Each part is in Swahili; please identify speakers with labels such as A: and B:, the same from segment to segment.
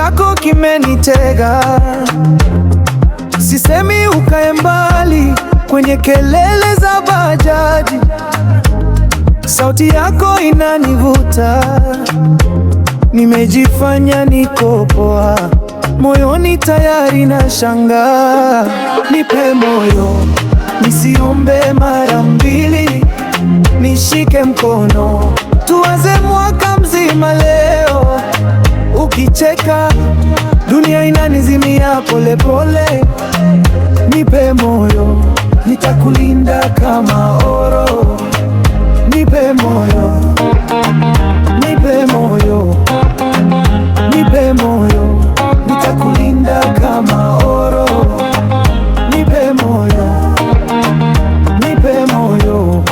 A: chako kimenitega. Sisemi ukae mbali kwenye kelele za bajaji, sauti yako inanivuta. Nimejifanya niko poa, moyoni tayari na shangaa. Nipe moyo nisiombe mara mbili, nishike mkono tuanze mwaka mzima leo. Ukicheka dunia inanizimia polepole. Nipe moyo nitakulinda kama oro. Nipe moyo, nipe moyo, nipe moyo, nitakulinda kama oro. Nipe moyo, nipe moyo.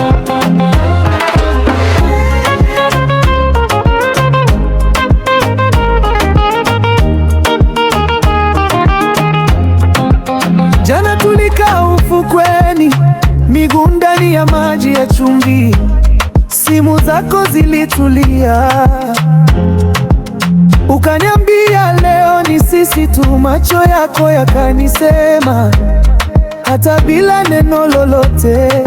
A: Jana tulikaa ufukweni, miguu ndani ya maji ya chumvi. Simu zako zilitulia, ukaniambia leo ni sisi tu. Macho yako yakanisema hata bila neno lolote.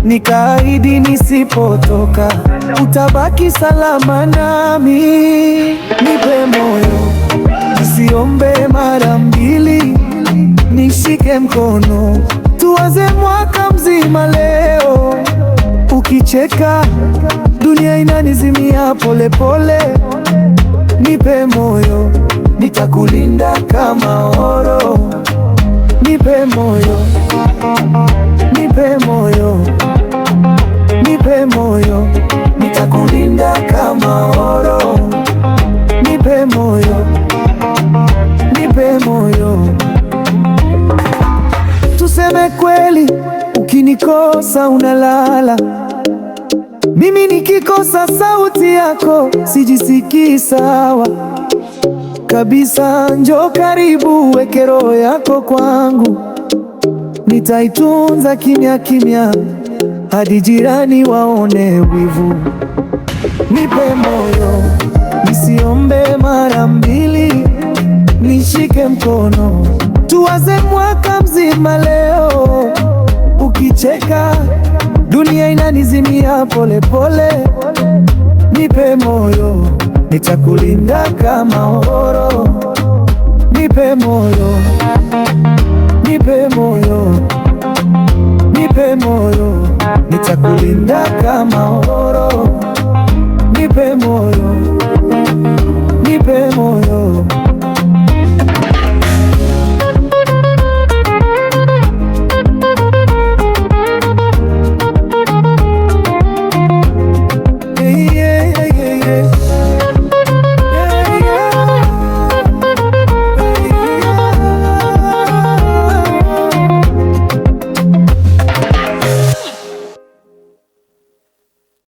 A: Nikaahidi nisipotoka utabaki salama nami. Nipe moyo nisiombe mara mbili, nishike mkono tuanze mwaka mzima leo. Ukicheka dunia inanizimia polepole. Nipe moyo nitakulinda kama oro. Nipe moyo, nipe moyo, nipe moyo, nitakulinda kama oro. Nipe moyo, nipe moyo. Tuseme kweli, ukinikosa unalala. Mimi nikikosa sauti yako sijisikii sawa kabisa. Njoo karibu, weke roho yako kwangu, nitaitunza kimya kimya hadi jirani waone wivu. Nipe moyo nisiombe mara mbili, nishike mkono tuanze mwaka mzima leo. Ukicheka dunia inanizimia polepole. Nipe moyo nitakulinda kama oro. Nipe moyo, nipe moyo, nipe moyo, nitakulinda kama oro. Nipe moyo, nipe moyo. Yeah, yeah, yeah, yeah.